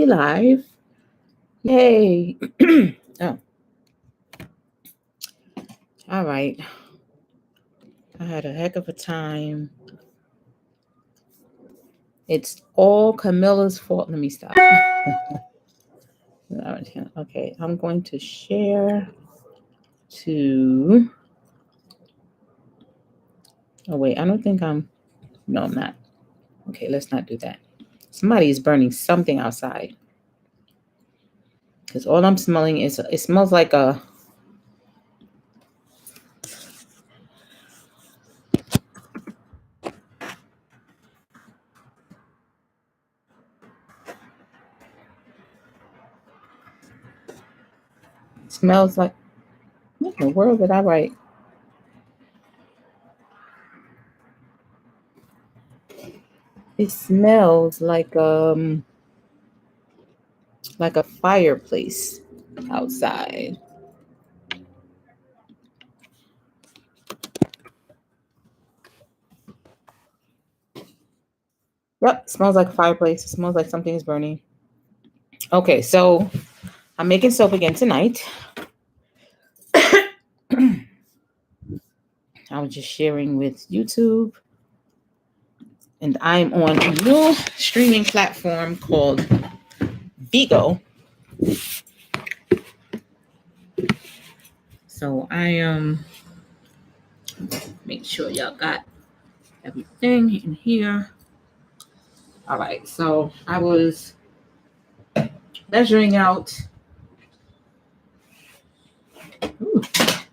live. Yay. Oh. All right. I had a heck of a time. It's all Camilla's fault. Let me stop. Okay, I'm going to share to... Oh, wait, I don't think I'm... No, I'm not. Okay, let's not do that. Somebody is burning something outside. Because all I'm smelling is... It smells like a... It smells like... What in the world did I write? It smells like a fireplace outside. Yep, smells like a fireplace. It smells like something is burning. Okay, so I'm making soap again tonight. I was just sharing with YouTube. And I'm on a new streaming platform called Vigo. So I make sure y'all got everything in here. All right, so I was measuring out. Ooh,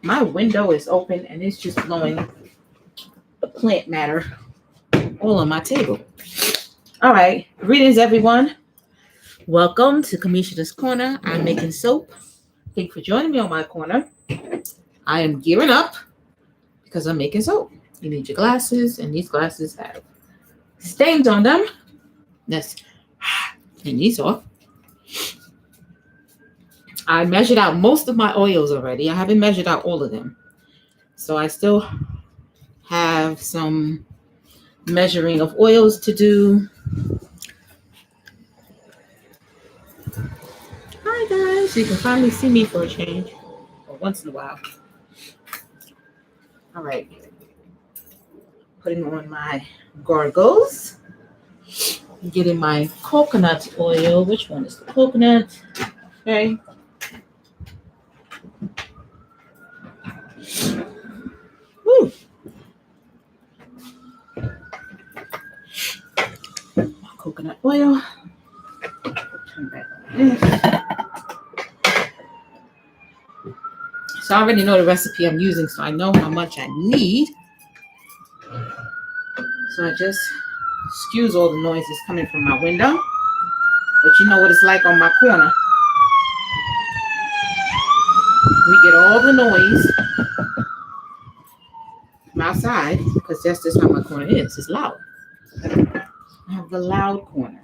my window is open and it's just blowing the plant matter all on my table. All right, greetings everyone. Welcome to Kamisha's Corner. I'm making soap. Thank you for joining me on my corner. I am gearing up because I'm making soap. You need your glasses, and these glasses have stains on them. Let's clean these off. I measured out most of my oils already. I haven't measured out all of them. So I still have some measuring of oils to do. Hi guys, you can finally see me for a change, or once in a while. All right, putting on my gargles, getting my coconut oil. Which one is the coconut? Okay. Woo. My coconut oil. Turn back on this. So I already know the recipe I'm using, so I know how much I need. So I just excuse all the noises coming from my window. But you know what it's like on my corner. We get all the noise from outside because that's just how my corner is. It's loud. I have the loud corner.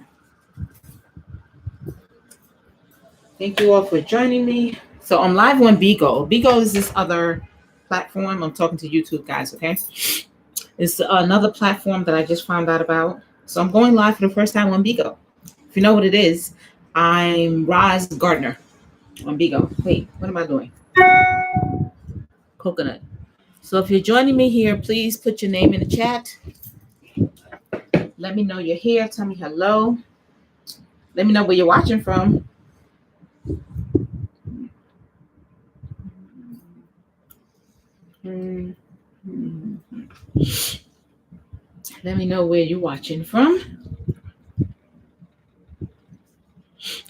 Thank you all for joining me. So I'm live on Bigo. Bigo is this other platform. I'm talking to YouTube guys, okay? It's another platform that I just found out about. So I'm going live for the first time on Bigo. If you know what it is, I'm Roz Gardner on Bigo. Wait, what am I doing? Coconut. So if you're joining me here, please put your name in the chat. Let me know you're here. Tell me hello. Let me know where you're watching from. Let me know where you're watching from.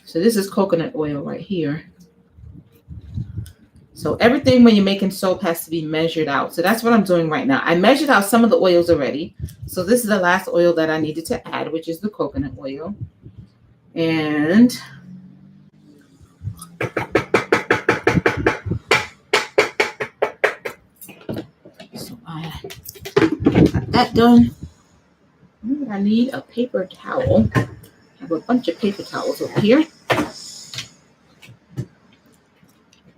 So this is coconut oil right here. So everything when you're making soap has to be measured out. So that's what I'm doing right now. I measured out some of the oils already. So this is the last oil that I needed to add, which is the coconut oil. And so I got that done. I need a paper towel. I have a bunch of paper towels over here.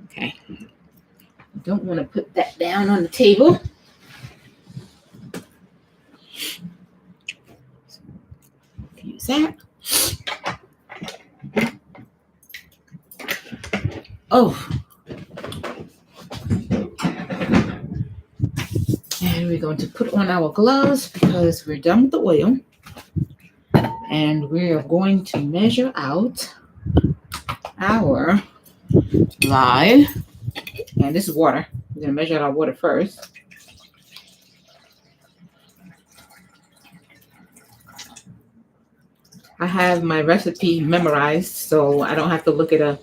Okay. I don't want to put that down on the table. So use that. Oh, and we're going to put on our gloves because we're done with the oil. And we're going to measure out our lye. And this is water. We're going to measure out our water first. I have my recipe memorized, so I don't have to look at a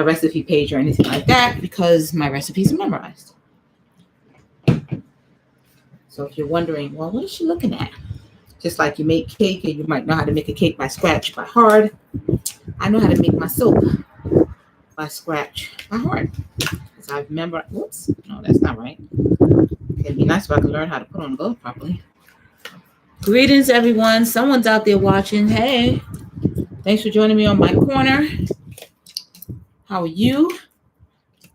recipe page or anything like that because my recipes are memorized. So if you're wondering, well, what is she looking at? Just like you make cake and you might know how to make a cake by scratch, by heart. I know how to make my soap by scratch, by heart. Because I've memorized, whoops, no, that's not right. It'd be nice if I could learn how to put on the glove properly. Greetings, everyone. Someone's out there watching. Hey, thanks for joining me on my corner. How are you?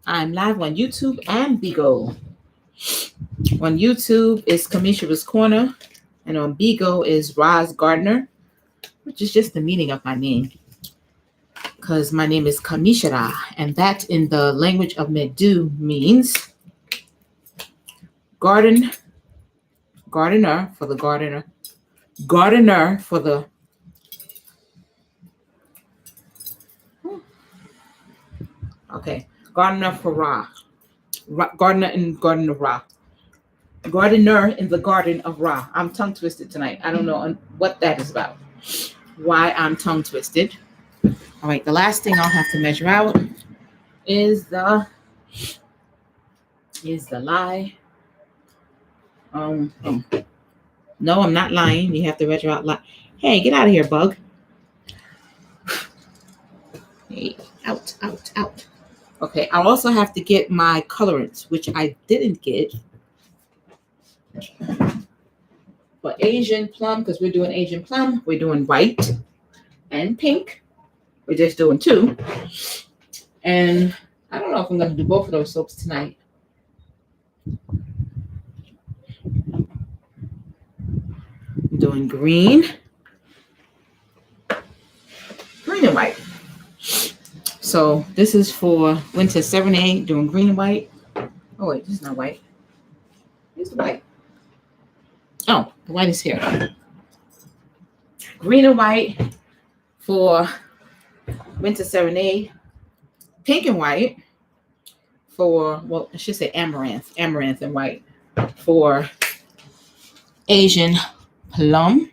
I'm live on YouTube and Bigo. On YouTube is Kamisha's Corner, and on Bigo is Roz Gardner, which is just the meaning of my name. Because my name is Kamishara, and that in the language of Medu means gardener for the gardener for the gardener for Ra, gardener in garden of Ra, gardener in the garden of Ra. I'm tongue twisted tonight. I don't know what that is about. Why I'm tongue twisted. All right, the last thing I'll have to measure out is the lye. No, I'm not lying. You have to measure out lye. Hey, get out of here, bug. Hey, out. Okay, I'll also have to get my colorants, which I didn't get. For Asian plum, because we're doing Asian plum, we're doing white and pink. We're just doing two. And I don't know if I'm going to do both of those soaps tonight. I'm doing green and white. So this is for winter 7A, doing green and white. Oh, wait, this is not white. Here's the white. Oh, the white is here. Green and white for winter 7A. Pink and white for, well, I should say amaranth and white for Asian plum.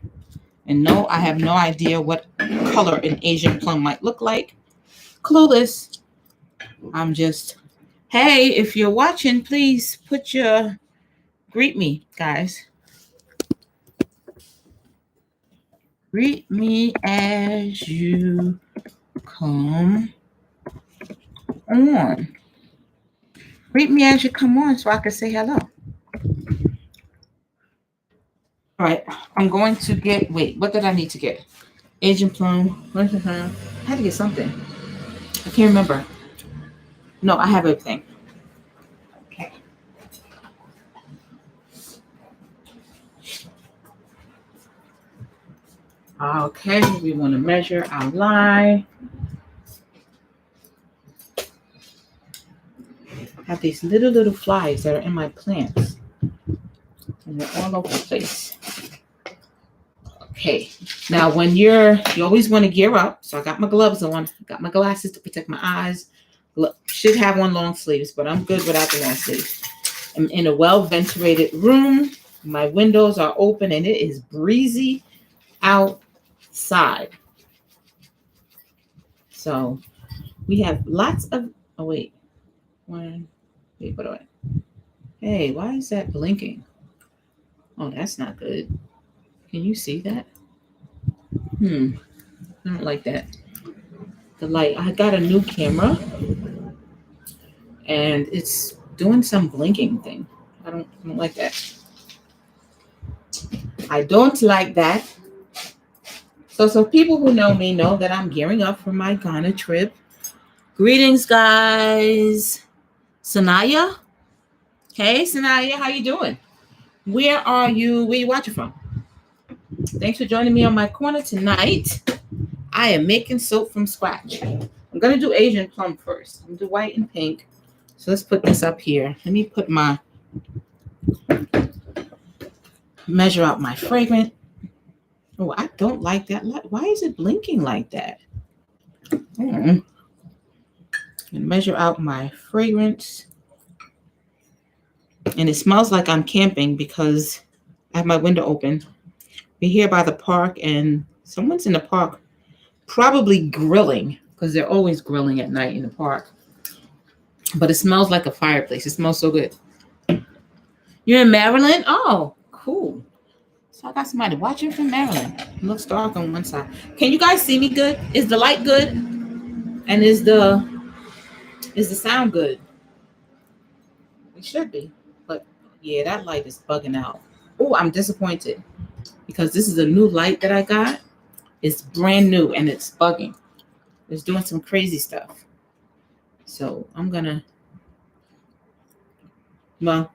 And no, I have no idea what color an Asian plum might look like. Clueless. I'm just, hey, if you're watching, please greet me, guys. Greet me as you come on. Greet me as you come on so I can say hello. All right, I'm going to get, wait, what did I need to get? Asian plum. I had to get something. I can't remember. No, I have everything. Okay. Okay, we want to measure our lye. I have these little flies that are in my plants. And they're all over the place. Okay. Now, when you always want to gear up. So I got my gloves on. Got my glasses to protect my eyes. Should have on long sleeves, but I'm good without the long sleeves. I'm in a well-ventilated room. My windows are open and it is breezy outside. So we have lots of, what do I? Hey, why is that blinking? Oh, that's not good. Can you see that? I don't like that. The light. I got a new camera and it's doing some blinking thing. I don't like that. I don't like that. So people who know me know that I'm gearing up for my Ghana trip. Greetings, guys. Sanaya. Hey, Sanaya, how you doing? Where are you? Where you watching from? Thanks for joining me on my corner tonight. I am making soap from scratch. I'm going to do Asian plum first. I'm going to do white and pink. So let's put this up here. Let me put measure out my fragrance. Oh, I don't like that light. Why is it blinking like that? And measure out my fragrance. And it smells like I'm camping because I have my window open. We're here by the park and someone's in the park probably grilling because they're always grilling at night in the park. But it smells like a fireplace. It smells so good. You're in Maryland? Oh, cool. So I got somebody watching from Maryland. It looks dark on one side. Can you guys see me good? Is the light good? And is the sound good? It should be. But yeah, that light is bugging out. Oh, I'm disappointed because this is a new light that I got. It's brand new and it's bugging. It's doing some crazy stuff. So I'm gonna, well,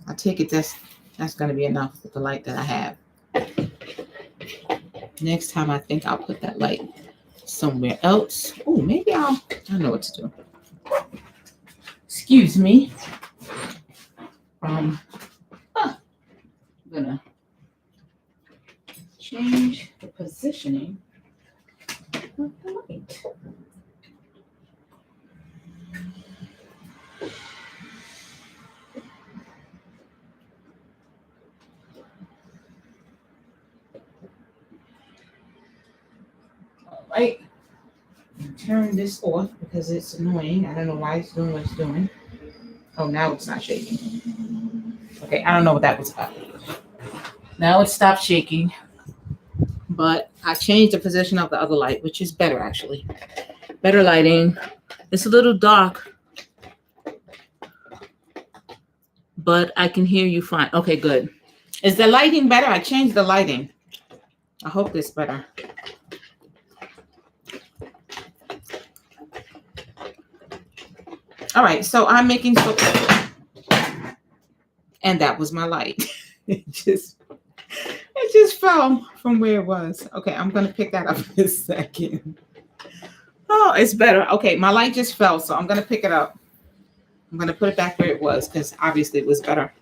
I take it that's gonna be enough with the light that I have. Next time I think I'll put that light somewhere else. Oh, maybe I know what to do. Excuse me. I'm gonna change the positioning of the light. All right. Turn this off because it's annoying. I don't know why it's doing what it's doing. Oh, now it's not shaking. Okay, I don't know what that was about. Now it stopped shaking, but I changed the position of the other light, which is better actually. Better lighting. It's a little dark, but I can hear you fine. Okay, good. Is the lighting better? I changed the lighting. I hope it's better. All right, so I'm making soap. And that was my light. It just fell from where it was. Okay, I'm gonna pick that up in a second. Oh, it's better. Okay, my light just fell, so I'm gonna pick it up. I'm gonna put it back where it was because obviously it was better.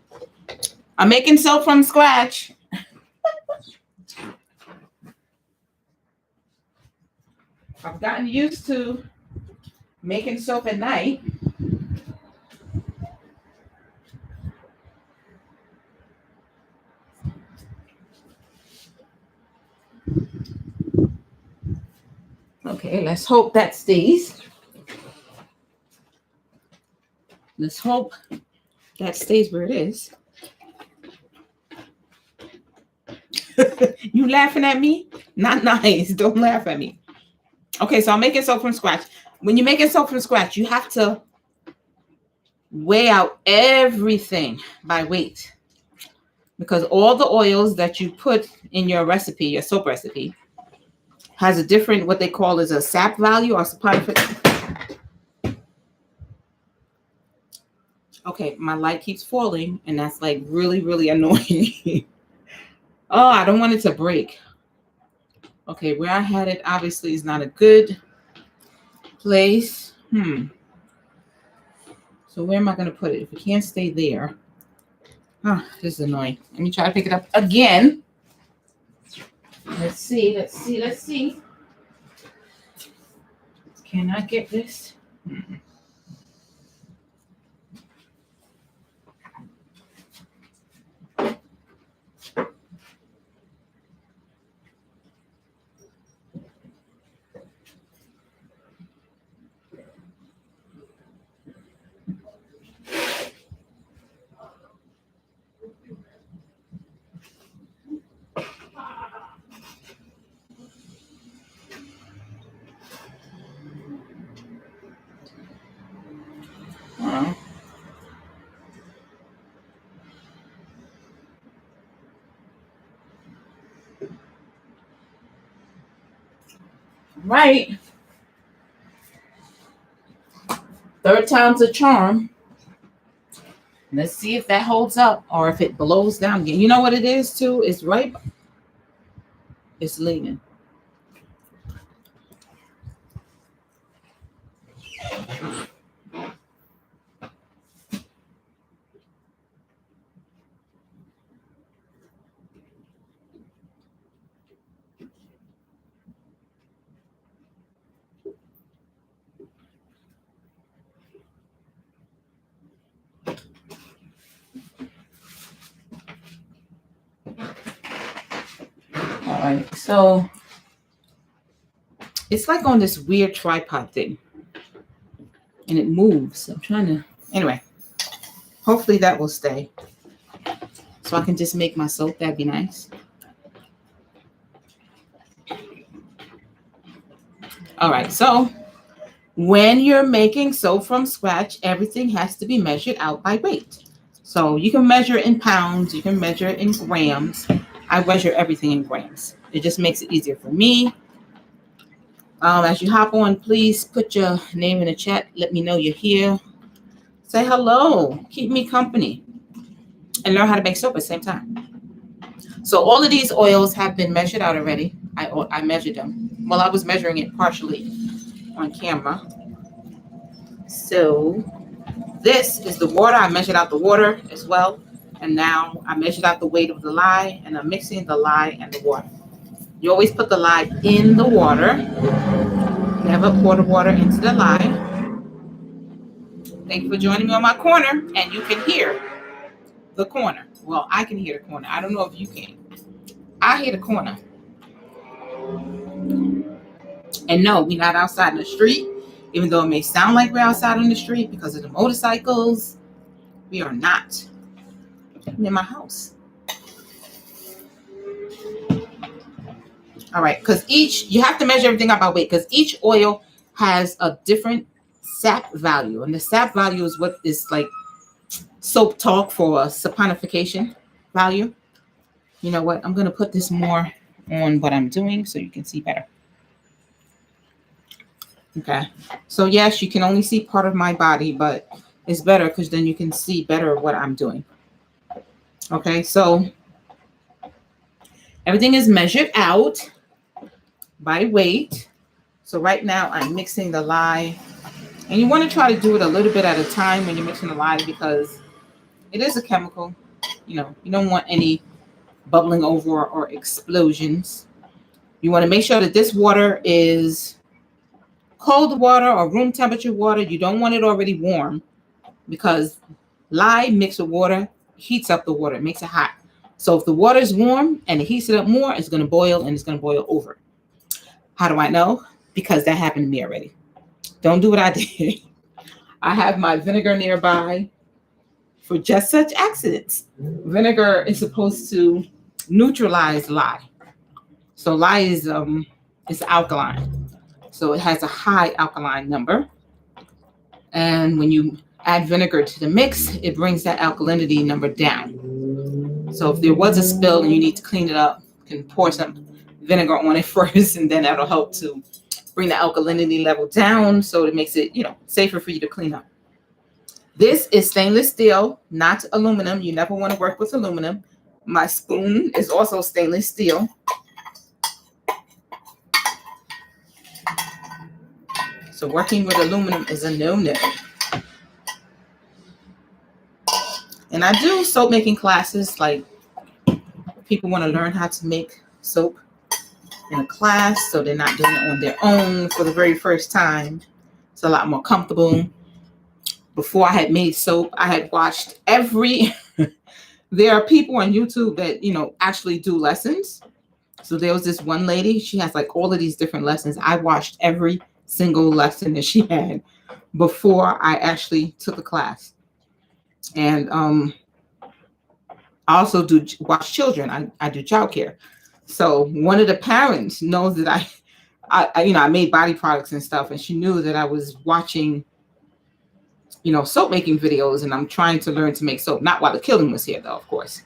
I'm making soap from scratch. I've gotten used to making soap at night. Okay, let's hope that stays. Let's hope that stays where it is. You laughing at me? Not nice. Don't laugh at me. Okay, so I'm making soap from scratch. When you're making soap from scratch, you have to weigh out everything by weight because all the oils that you put in your recipe, your soap recipe, has a different, what they call is a sap value or supply. Okay, my light keeps falling and that's like really, really annoying. Oh, I don't want it to break. Okay, where I had it obviously is not a good place. So where am I going to put it? If it can't stay there. Oh, this is annoying. Let me try to pick it up again. Let's see. Can I get this? Right. Third time's a charm. Let's see if that holds up or if it blows down again. You know what it is too? It's right. It's leaning. All right, so it's like on this weird tripod thing, and it moves. I'm trying to, anyway, hopefully that will stay. So I can just make my soap. That'd be nice. All right, so when you're making soap from scratch, everything has to be measured out by weight. So you can measure it in pounds, you can measure it in grams. I measure everything in grams. It just makes it easier for me. As you hop on, please put your name in the chat. Let me know you're here. Say hello. Keep me company. And learn how to make soap at the same time. So all of these oils have been measured out already. I measured them. Well, I was measuring it partially on camera. So this is the water. I measured out the water as well. And now I measured out the weight of the lye, and I'm mixing the lye and the water. You always put the lye in the water. Never pour the water into the lye. Thank you for joining me on my corner, and you can hear the corner. Well, I can hear the corner. I don't know if you can. I hear the corner. And no, we're not outside in the street, even though it may sound like we're outside on the street because of the motorcycles. We are not. I'm in my house. All right, because you have to measure everything out by weight, because each oil has a different sap value. And the sap value is what is like soap talk for saponification value. You know what? I'm going to put this more on what I'm doing so you can see better. Okay. So yes, you can only see part of my body, but it's better because then you can see better what I'm doing. Okay. So everything is measured out by weight. So right now I'm mixing the lye, and you want to try to do it a little bit at a time when you're mixing the lye because it is a chemical. You know, you don't want any bubbling over or explosions. You want to make sure that this water is cold water or room temperature water. You don't want it already warm because lye mixed with water heats up the water. It makes it hot. So if the water is warm and it heats it up more, it's going to boil, and it's going to boil over. How do I know? Because that happened to me already. Don't do what I did. I have my vinegar nearby for just such accidents. Vinegar is supposed to neutralize lye. So lye is alkaline. So it has a high alkaline number. And when you add vinegar to the mix, it brings that alkalinity number down. So if there was a spill and you need to clean it up, you can pour some vinegar on it first, and then that'll help to bring the alkalinity level down, so it makes it, safer for you to clean up. This is stainless steel, not aluminum. You never want to work with aluminum. My spoon is also stainless steel. So working with aluminum is a no-no. And I do soap making classes, like people want to learn how to make soap in a class, so they're not doing it on their own for the very first time. It's a lot more comfortable. Before I had made soap, I had watched there are people on YouTube that, actually do lessons. So there was this one lady, she has like all of these different lessons. I watched every single lesson that she had before I actually took a class. And I also do watch children. I do childcare. So one of the parents knows that I made body products and stuff, and she knew that I was watching, soap making videos, and I'm trying to learn to make soap. Not while the children was here, though, of course.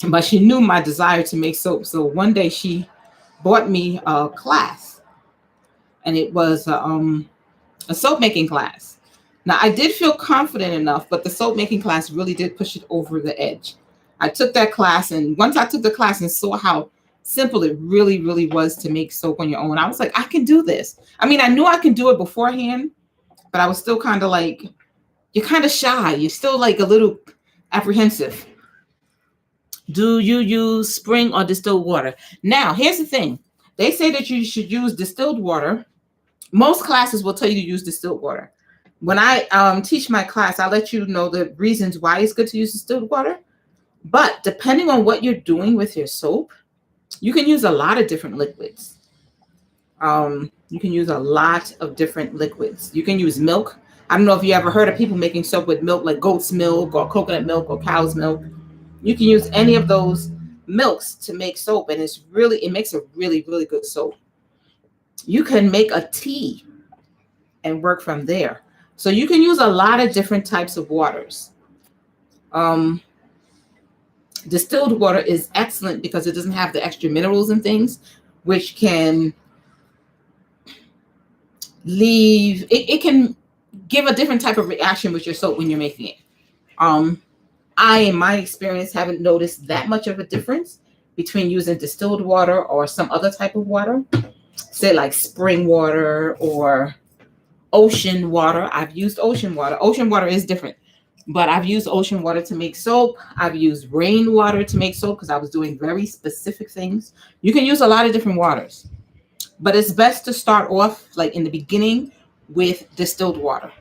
But she knew my desire to make soap. So one day she bought me a class, and it was a soap making class. Now, I did feel confident enough, but the soap making class really did push it over the edge. I took that class, and once I took the class and saw how simple it really, really was to make soap on your own, I was like, I can do this. I mean, I knew I could do it beforehand, but I was still kind of like, you're kind of shy. You're still like a little apprehensive. Do you use spring or distilled water? Now, here's the thing. They say that you should use distilled water. Most classes will tell you to use distilled water. When I teach my class, I let you know the reasons why it's good to use distilled water. But depending on what you're doing with your soap, you can use a lot of different liquids. You can use a lot of different liquids. You can use milk. I don't know if you ever heard of people making soap with milk, like goat's milk or coconut milk or cow's milk. You can use any of those milks to make soap, and it makes a really, really good soap. You can make a tea and work from there. So you can use a lot of different types of waters. Distilled water is excellent because it doesn't have the extra minerals and things, which can it can give a different type of reaction with your soap when you're making it. I, in my experience, haven't noticed that much of a difference between using distilled water or some other type of water, say like spring water or ocean water. I've used ocean water. Ocean water is different, but I've used ocean water to make soap. I've used rainwater to make soap because I was doing very specific things. You can use a lot of different waters, but it's best to start off like in the beginning with distilled water.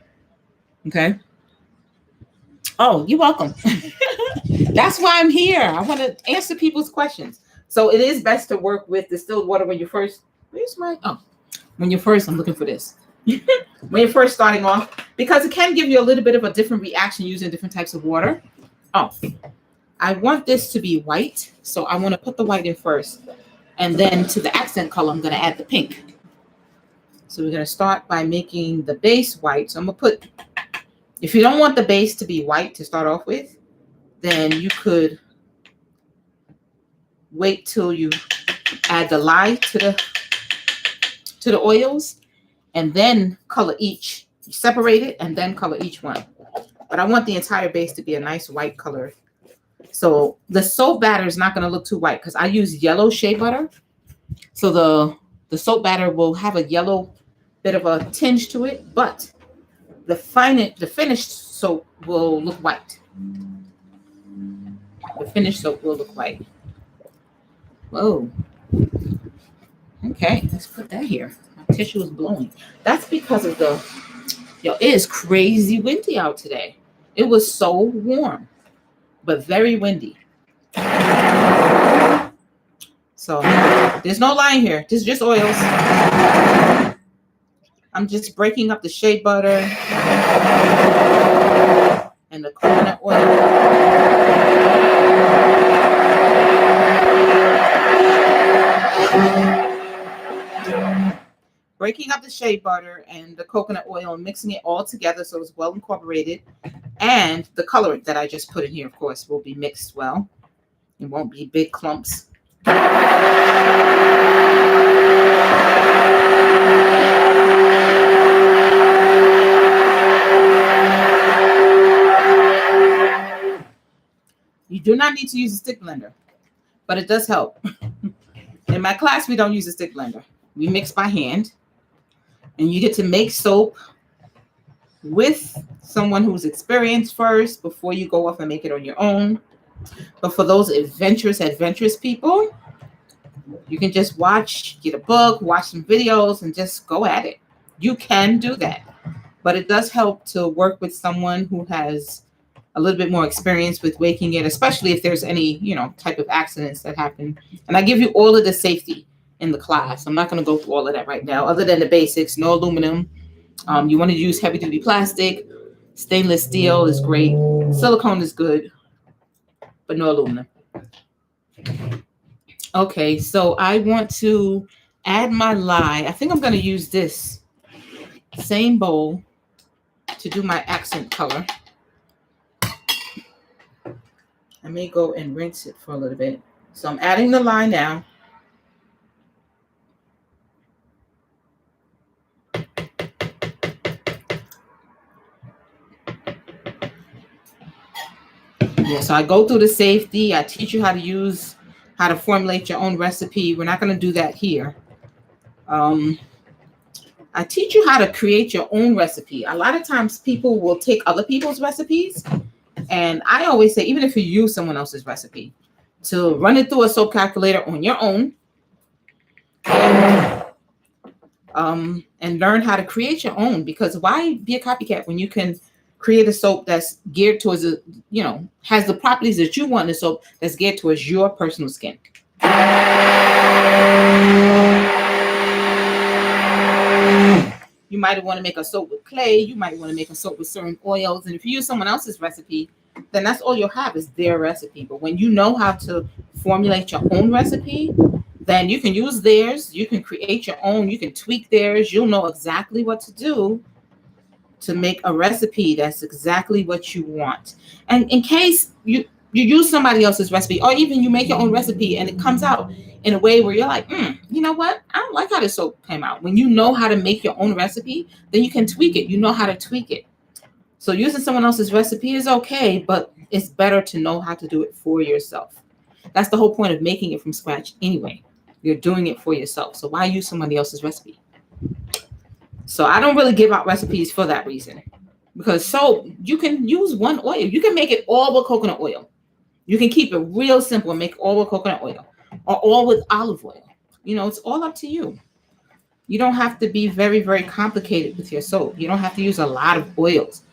Okay. Oh, you're welcome. That's why I'm here. I want to answer people's questions. So it is best to work with distilled water when you're first. I'm looking for this. When you're first starting off, because it can give you a little bit of a different reaction using different types of water. Oh, I want this to be white, so I want to put the white in first, and then to the accent color, I'm going to add the pink. So we're going to start by making the base white. So I'm going to put. If you don't want the base to be white to start off with, then you could wait till you add the lye to the oils and then color each. You separate it and then color each one. But I want the entire base to be a nice white color. So the soap batter is not going to look too white because I use yellow shea butter. So the soap batter will have a yellow bit of a tinge to it, but the finished soap will look white. The finished soap will look white. Whoa. Okay, let's put that here. My tissue is blowing. That's because of it is crazy windy out today. It was so warm, but very windy. So there's no line here. This is just oils. I'm just breaking up the shea butter and the coconut oil. Breaking up the shea butter and the coconut oil and mixing it all together so it's well incorporated. And the colorant that I just put in here, of course, will be mixed well. It won't be big clumps. You do not need to use a stick blender, but it does help. In my class, we don't use a stick blender. We mix by hand, and you get to make soap with someone who's experienced first before you go off and make it on your own. But for those adventurous people, you can just get a book, watch some videos, and just go at it. You can do that, but it does help to work with someone who has a little bit more experience with making it, especially if there's any, type of accidents that happen. And I give you all of the safety in the class. I'm not going to go through all of that right now, other than the basics. No aluminum. You want to use heavy duty plastic. Stainless steel is great. Silicone is good, but no aluminum. Okay, so I want to add my lye. I think I'm going to use this same bowl to do my accent color. I may go and rinse it for a little bit. So I'm adding the lye now. Yeah, so I go through the safety. I teach you how to formulate your own recipe. We're not going to do that here. I teach you how to create your own recipe. A lot of times people will take other people's recipes. And I always say, even if you use someone else's recipe, to run it through a soap calculator on your own, and learn how to create your own. Because why be a copycat when you can create a soap that's geared towards has the properties that you want in a soap that's geared towards your personal skin. You might want to make a soap with clay. You might want to make a soap with certain oils. And if you use someone else's recipe, then that's all you'll have is their recipe. But when you know how to formulate your own recipe, then you can use theirs. You can create your own. You can tweak theirs. You'll know exactly what to do to make a recipe that's exactly what you want. And in case you use somebody else's recipe, or even you make your own recipe and it comes out in a way where you're like, you know what? I don't like how this soap came out. When you know how to make your own recipe, then you can tweak it. You know how to tweak it. So using someone else's recipe is okay, but it's better to know how to do it for yourself. That's the whole point of making it from scratch anyway. You're doing it for yourself. So why use somebody else's recipe? So I don't really give out recipes for that reason. Because soap, you can use one oil. You can make it all with coconut oil. You can keep it real simple and make all with coconut oil or all with olive oil. It's all up to you. You don't have to be very, very complicated with your soap. You don't have to use a lot of oils.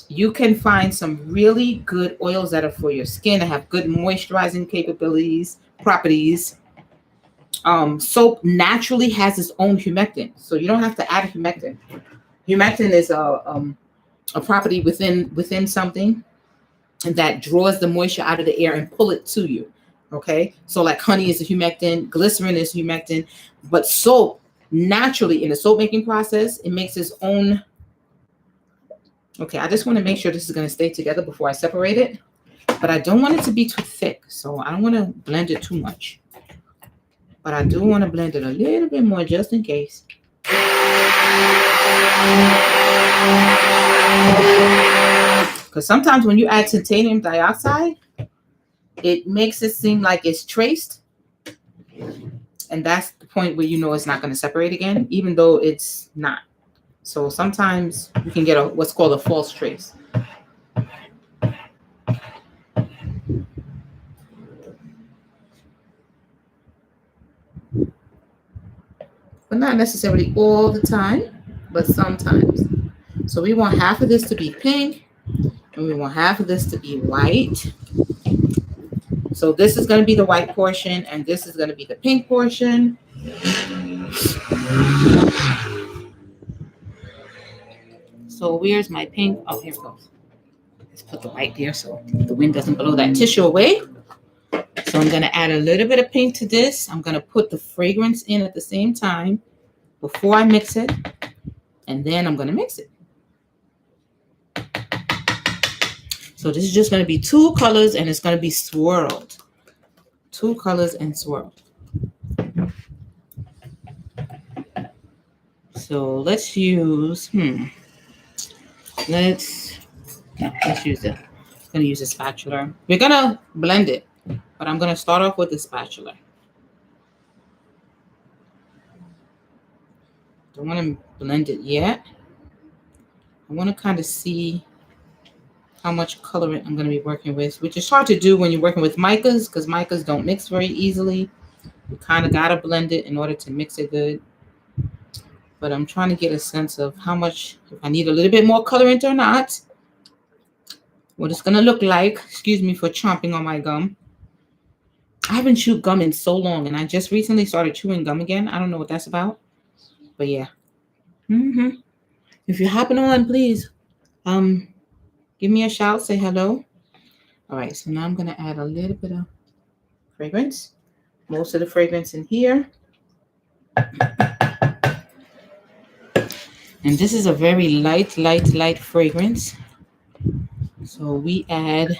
You can find some really good oils that are for your skin, that have good moisturizing properties. Soap naturally has its own humectant, so you don't have to add a humectant. Humectant is a property within something that draws the moisture out of the air and pull it to you. Okay, so like honey is a humectant, glycerin is a humectant, but soap naturally in the soap making process, it makes its own. Okay, I just want to make sure this is going to stay together before I separate it, but I don't want it to be too thick, so I don't want to blend it too much. But I do want to blend it a little bit more just in case. Because sometimes when you add titanium dioxide, it makes it seem like it's traced. And that's the point where you know it's not going to separate again, even though it's not. So sometimes you can get what's called a false trace. But not necessarily all the time, but sometimes. So we want half of this to be pink, and we want half of this to be white. So this is going to be the white portion, and this is going to be the pink portion. So where's my pink? Oh, here it goes. Let's put the white there so the wind doesn't blow that tissue away. So I'm going to add a little bit of pink to this. I'm going to put the fragrance in at the same time before I mix it, and then I'm going to mix it. So this is just going to be 2 colors, and it's going to be swirled. 2 colors and swirled. So let's use, let's use it. I'm going to use a spatula. We're going to blend it, but I'm going to start off with the spatula. Don't want to blend it yet. I want to kind of see how much colorant I'm going to be working with, which is hard to do when you're working with micas, because micas don't mix very easily. You kind of got to blend it in order to mix it good. But I'm trying to get a sense of how much, if I need a little bit more colorant or not, what it's going to look like. Excuse me for chomping on my gum. I haven't chewed gum in so long, and I just recently started chewing gum again. I don't know what that's about, but yeah. If you happen on, please, give me a shout, say hello. All right, so now I'm going to add a little bit of fragrance. Most of the fragrance in here. And this is a very light fragrance. So we add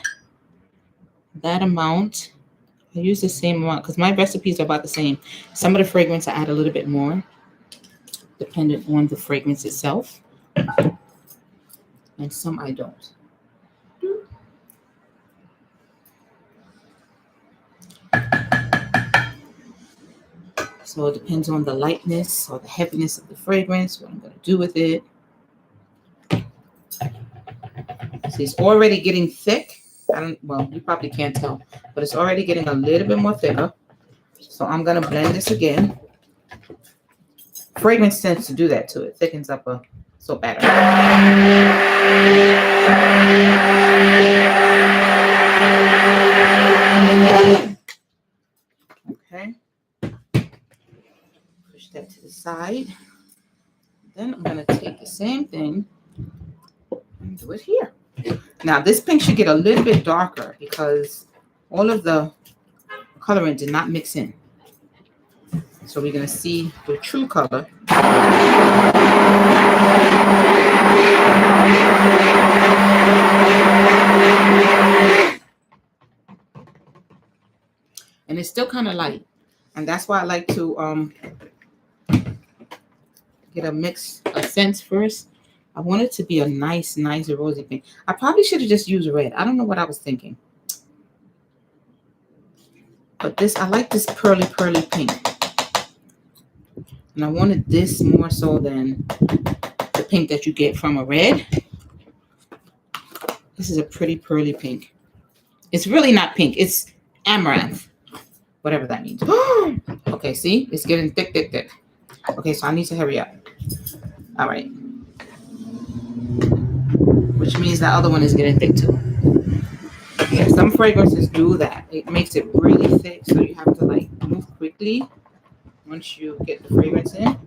that amount. I use the same amount because my recipes are about the same. Some of the fragrance I add a little bit more, dependent on the fragrance itself. And some I don't. So So it depends on the lightness or the heaviness of the fragrance, what I'm going to do with it. See, it's already getting thick. Well, you probably can't tell, but it's already getting a little bit more thicker. So I'm going to blend this again. Fragrance tends to do that to it. Thickens up a soap batter. Okay. Push that to the side. Then I'm going to take the same thing and do it here. Now, this pink should get a little bit darker because all of the coloring did not mix in. So we're going to see the true color. And it's still kind of light. And that's why I like to get a sense first. I want it to be a nice rosy pink. I probably should have just used red. I don't know what I was thinking. But I like this pearly pink. And I wanted this more so than the pink that you get from a red. This is a pretty pearly pink. It's really not pink. It's amaranth. Whatever that means. Okay, see? It's getting thick. Okay, so I need to hurry up. All right. Which means the other one is getting thick too. Yeah, some fragrances do that. It makes it really thick, so you have to like move quickly once you get the fragrance in.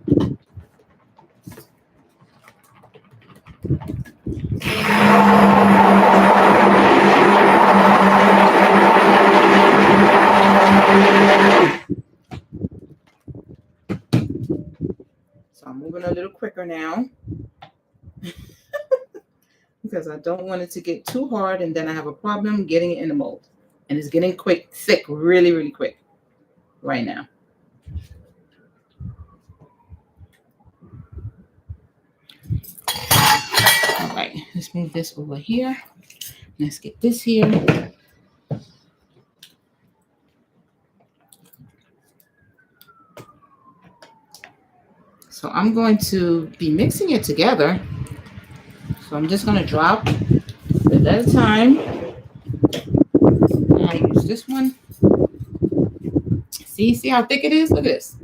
So I'm moving a little quicker now. Because I don't want it to get too hard and then I have a problem getting it in the mold. And it's getting thick, really quick right now. All right, let's move this over here. Let's get this here. So I'm going to be mixing it together. So I'm just going to drop it at a time. And I use this one. See how thick it is? Look at this.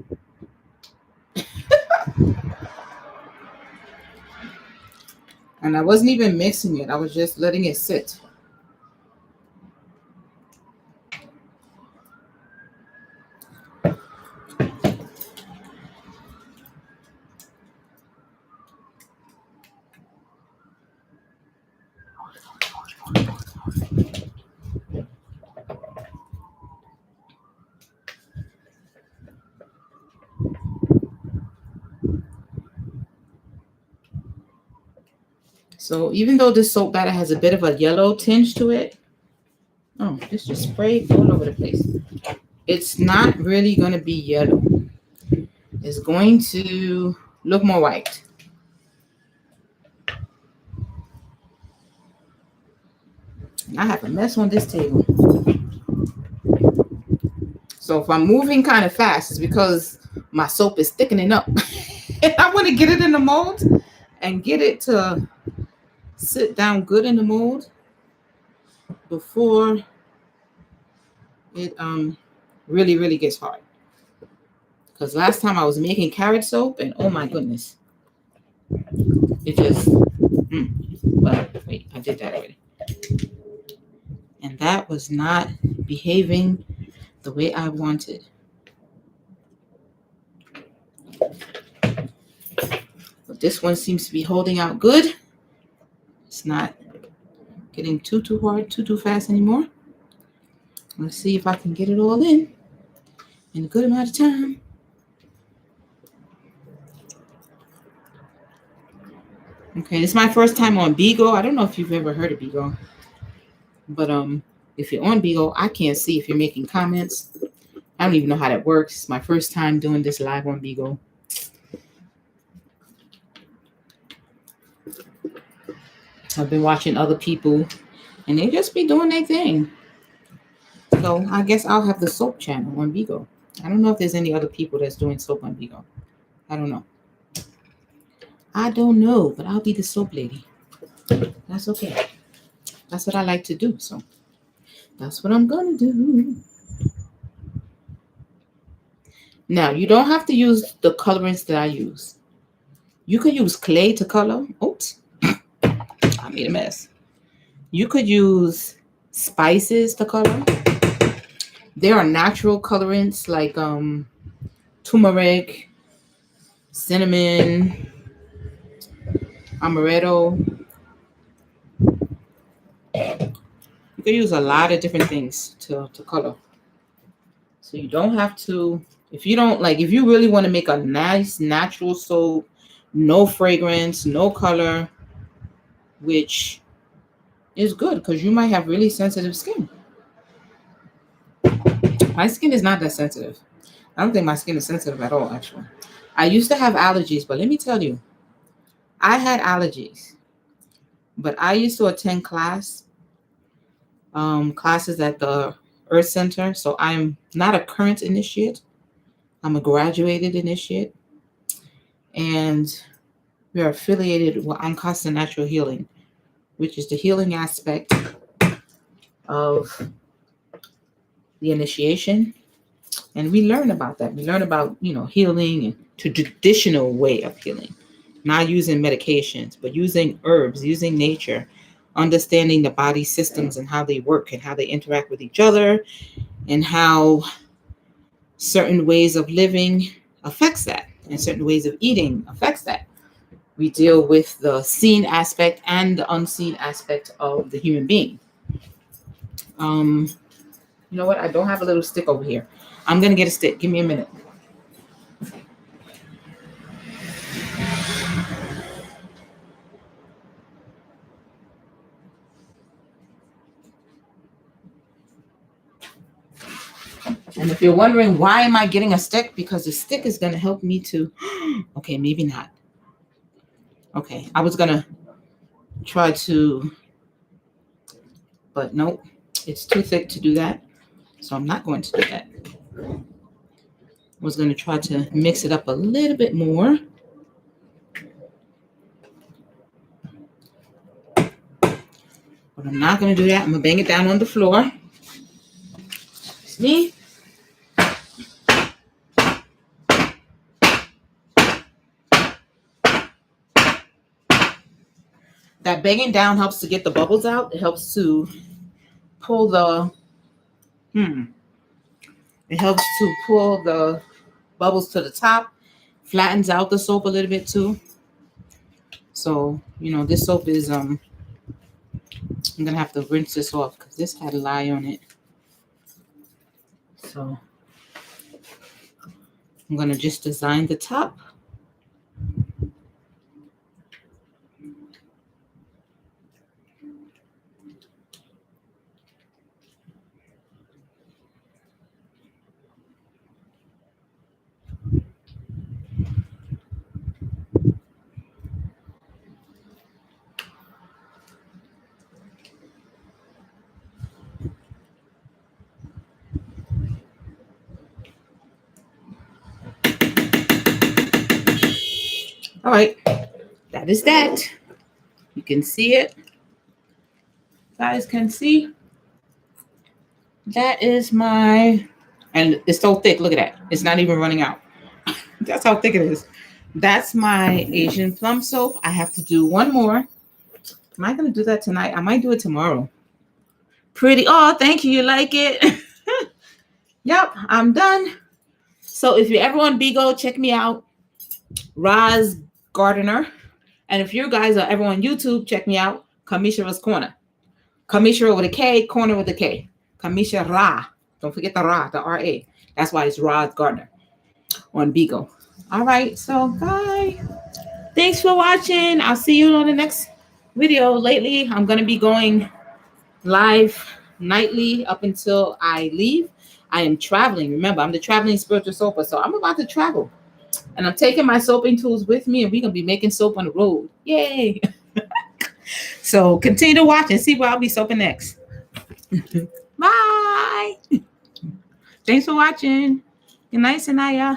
And I wasn't even mixing it. I was just letting it sit. So even though this soap batter has a bit of a yellow tinge to it, oh, this just sprayed all over the place. It's not really going to be yellow. It's going to look more white. I have a mess on this table. So if I'm moving kind of fast, it's because my soap is thickening up. And I want to get it in the mold and get it to sit down good in the mold before it really gets hard. Because last time I was making carrot soap and oh my goodness, it just well, wait, I did that already. And that was not behaving the way I wanted. But this one seems to be holding out good. It's not getting too hard, too fast anymore. Let's see if I can get it all in a good amount of time. Okay, this is my first time on Beagle. I don't know if you've ever heard of Beagle. But if you're on Beagle, I can't see if you're making comments. I don't even know how that works. It's my first time doing this live on Beagle. I've been watching other people, and they just be doing their thing. So I guess I'll have the soap channel on Beagle. I don't know if there's any other people that's doing soap on Bigo. I don't know. But I'll be the soap lady. That's okay. That's what I like to do. So that's what I'm going to do. Now, you don't have to use the colorants that I use. You could use clay to color. Oops. I made a mess. You could use spices to color. There are natural colorants like turmeric, cinnamon, amaretto. You could use a lot of different things to color. So you don't have to, if you really want to make a nice natural soap, no fragrance, no color, which is good because you might have really sensitive skin. My skin is not that sensitive. I don't think my skin is sensitive at all, actually. I used to have allergies, but let me tell you, I had allergies, but I used to attend classes at the Earth Center. So I'm not a current initiate. I'm a graduated initiate. And we are affiliated with Unconstant Natural Healing, which is the healing aspect of the initiation. And we learn about that. We learn about, healing and the traditional way of healing, not using medications, but using herbs, using nature, understanding the body systems and how they work and how they interact with each other and how certain ways of living affects that and certain ways of eating affects that. We deal with the seen aspect and the unseen aspect of the human being. You know what? I don't have a little stick over here. I'm going to get a stick. Give me a minute. And if you're wondering why am I getting a stick, because the stick is going to help me to, okay, maybe not. Okay, I was going to try to, but nope, it's too thick to do that. So I'm not going to do that. I was going to try to mix it up a little bit more. But I'm not going to do that. I'm going to bang it down on the floor. See? That banging down helps to get the bubbles out. It helps to pull the It helps to pull the bubbles to the top, flattens out the soap a little bit too. So, this soap is I'm gonna have to rinse this off because this had lye on it. So I'm gonna just design the top. All right, that is that. You can see it. You guys can see. That is and it's so thick. Look at that. It's not even running out. That's how thick it is. That's my Asian plum soap. I have to do one more. Am I going to do that tonight? I might do it tomorrow. Pretty. Oh, thank you. You like it? Yep, I'm done. So if you ever want Bigo, check me out. Roz Gardener. And if you guys are ever on YouTube, check me out. Kamishra's Corner. Kamishra with a K, corner with a K. Kamisha Ra. Don't forget the Ra, the R-A. That's why it's Roz Gardener on Bigo. All right, so bye. Thanks for watching. I'll see you on the next video. Lately, I'm going to be going live nightly up until I leave. I am traveling. Remember, I'm the traveling spiritual soaper, so I'm about to travel. And I'm taking my soaping tools with me, and we're going to be making soap on the road. Yay! So continue to watch and see where I'll be soaping next. Bye! Thanks for watching. Good night, Sanaya.